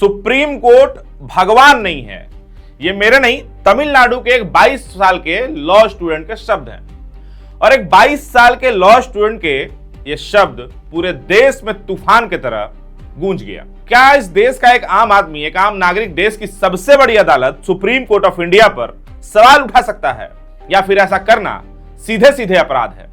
Supreme court भगवान नहीं है। ये मेरे नहीं, तमिलनाडु के एक 22 साल के लॉ स्टूडेंट के शब्द हैं। और एक 22 साल के लॉ स्टूडेंट के ये शब्द पूरे देश में तूफान की तरह गूंज गया। क्या इस देश का एक आम आदमी, एक आम नागरिक देश की सबसे बड़ी अदालत सुप्रीम कोर्ट ऑफ इंडिया पर सवाल उठा सकता है, या फिर ऐसा करना सीधे सीधे अपराध है?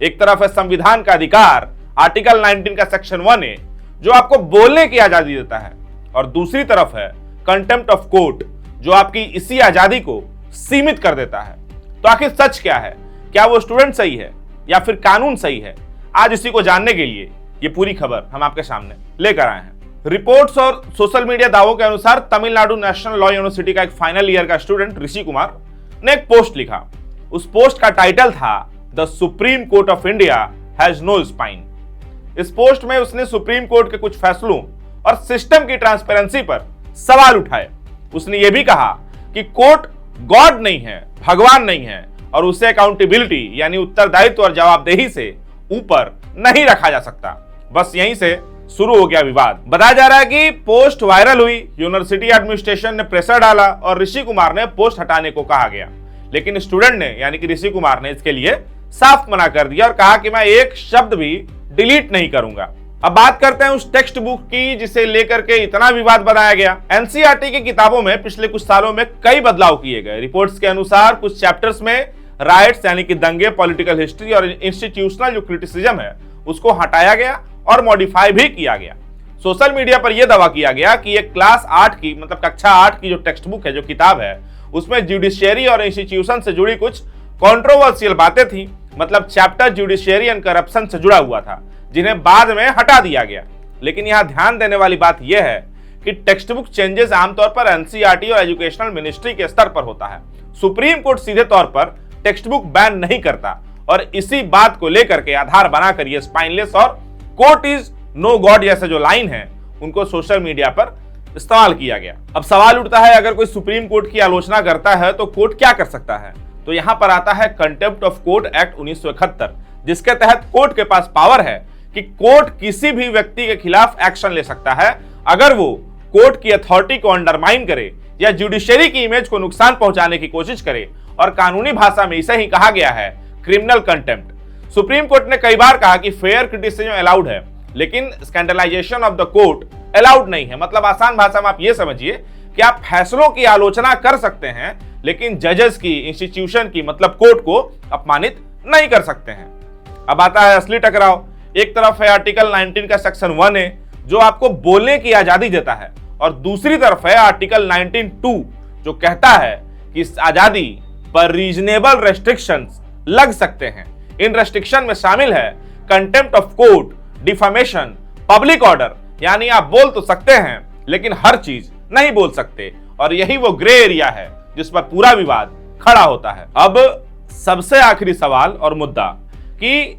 एक तरफ है संविधान का अधिकार, आर्टिकल 19 का सेक्शन 1A, जो आपको बोलने की आजादी देता है, और दूसरी तरफ है कंटेम्प्ट ऑफ कोर्ट, जो आपकी इसी आजादी को सीमित कर देता है। तो आखिर सच क्या है? क्या वो स्टूडेंट सही है या फिर कानून सही है? आज इसी को जानने के लिए ये पूरी खबर हम आपके सामने लेकर आए हैं। रिपोर्ट्स और सोशल मीडिया दावों के अनुसार तमिलनाडु नेशनल लॉ यूनिवर्सिटी का एक फाइनल ईयर का स्टूडेंट ऋषि कुमार ने एक पोस्ट लिखा। उस पोस्ट का टाइटल था the supreme court of India has no spine. इस पोस्ट में उसने सुप्रीम कोर्ट के कुछ फैसलों और सिस्टम की ट्रांसपेरेंसी पर सवाल उठाए। उसने ये भी कहा कि कोर्ट गॉड नहीं है, भगवान नहीं है, और उसे अकाउंटेबिलिटी यानी उत्तरदायित्व और जवाबदेही से ऊपर नहीं रखा जा सकता। बस यहीं से शुरू हो गया विवाद। बताया जा रहा है कि पोस्ट वायरल हुई, यूनिवर्सिटी एडमिनिस्ट्रेशन ने प्रेशर डाला और ऋषि कुमार ने पोस्ट हटाने को कहा गया, लेकिन स्टूडेंट ने यानी कि ऋषि कुमार ने इसके लिए साफ मना कर दिया और कहा कि मैं एक शब्द भी डिलीट नहीं करूंगा। अब बात करते हैं उस टेक्स्ट बुक की जिसे लेकर के इतना विवाद बनाया गया। एनसीईआरटी की किताबों में पिछले कुछ सालों में कई बदलाव किए गए। रिपोर्ट्स के अनुसार कुछ चैप्टर्स में राइट्स यानी कि दंगे, पॉलिटिकल हिस्ट्री और इंस्टीट्यूशनल जो क्रिटिसिज्म है उसको हटाया गया और मॉडिफाई भी किया गया। सोशल मीडिया पर यह दावा किया गया कि ये क्लास 8 की मतलब कक्षा 8 की जो टेक्स्ट बुक है, जो किताब है, उसमें जुडिशियरी और इंस्टीट्यूशन से जुड़ी कुछ कंट्रोवर्शियल बातें थी। मतलब चैप्टर जुडिशियरी एंड करप्शन से जुड़ा हुआ था, जिन्हें बाद में हटा दिया गया। लेकिन यहां ध्यान देने वाली बात यह है कि टेक्स्ट बुक चेंजेस आमतौर पर एनसीईआरटी और एजुकेशनल मिनिस्ट्री के स्तर पर होता है। सुप्रीम कोर्ट सीधे तौर पर टेक्स्ट बुक बैन नहीं करता, और इसी बात को लेकर के आधार बनाकर ये स्पाइनलेस और कोर्ट इज नो गॉड जैसे जो लाइन है उनको सोशल मीडिया पर इस्तेमाल किया गया। अब सवाल उठता है, अगर कोई सुप्रीम कोर्ट की आलोचना करता है तो कोर्ट क्या कर सकता है? तो यहां पर आता है कंटेम्प्ट ऑफ कोर्ट एक्ट 1971, जिसके तहत कोर्ट के पास पावर है कि कोर्ट किसी भी व्यक्ति के खिलाफ एक्शन ले सकता है अगर वो कोर्ट की अथॉरिटी को अंडरमाइन करे या जुडिशरी की इमेज को नुकसान पहुंचाने की कोशिश करे, और कानूनी भाषा में इसे ही कहा गया है क्रिमिनल कंटेम्प्ट। सुप्रीम कोर्ट ने कई बार कहा कि फेयर क्रिटिसिज्म अलाउड है, लेकिन स्कैंडलाइजेशन ऑफ द कोर्ट अलाउड नहीं है। मतलब आसान भाषा में आप ये समझिए कि आप फैसलों की आलोचना कर सकते हैं, लेकिन जजेस की, इंस्टीट्यूशन की मतलब कोर्ट को अपमानित नहीं कर सकते हैं। अब आता है असली टकराव। एक तरफ है आर्टिकल 19 का सेक्शन 1A, जो आपको बोलने की आजादी देता है, और दूसरी तरफ है आर्टिकल 19(2), जो कहता है कि इस आजादी पर रीजनेबल रेस्ट्रिक्शंस लग सकते हैं। इन रेस्ट्रिक्शन में शामिल है contempt of court, defamation, public order, यानी आप बोल तो सकते हैं लेकिन हर चीज नहीं बोल सकते, और यही वो ग्रे एरिया है जिस पर पूरा विवाद खड़ा होता है। अब सबसे आखिरी सवाल और मुद्दा कि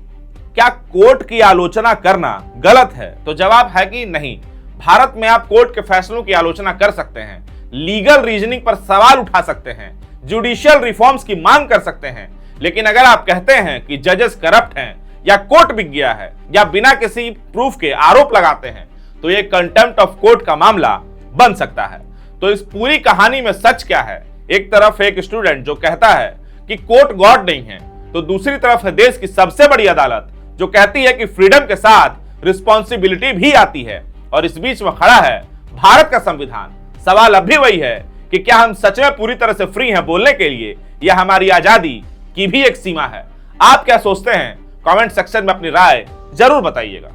क्या कोर्ट की आलोचना करना गलत है? तो जवाब है कि नहीं। भारत में आप कोर्ट के फैसलों की आलोचना कर सकते हैं, लीगल रीजनिंग पर सवाल उठा सकते हैं, जुडिशियल रिफॉर्म्स की मांग कर सकते हैं, लेकिन अगर आप कहते हैं कि जजेस करप्ट हैं या कोर्ट बिक गया है या बिना किसी प्रूफ के आरोप लगाते हैं, तो ये कंटेम्प्ट ऑफ कोर्ट का मामला बन सकता है। तो इस पूरी कहानी में सच क्या है? एक तरफ एक स्टूडेंट जो कहता है कि कोर्ट गॉड नहीं है, तो दूसरी तरफ है देश की सबसे बड़ी अदालत जो कहती है कि फ्रीडम के साथ रिस्पॉन्सिबिलिटी भी आती है, और इस बीच में खड़ा है भारत का संविधान। सवाल अब भी वही है कि क्या हम सच में पूरी तरह से फ्री हैं बोलने के लिए, या हमारी आजादी की भी एक सीमा है? आप क्या सोचते हैं? कमेंट सेक्शन में अपनी राय जरूर बताइएगा।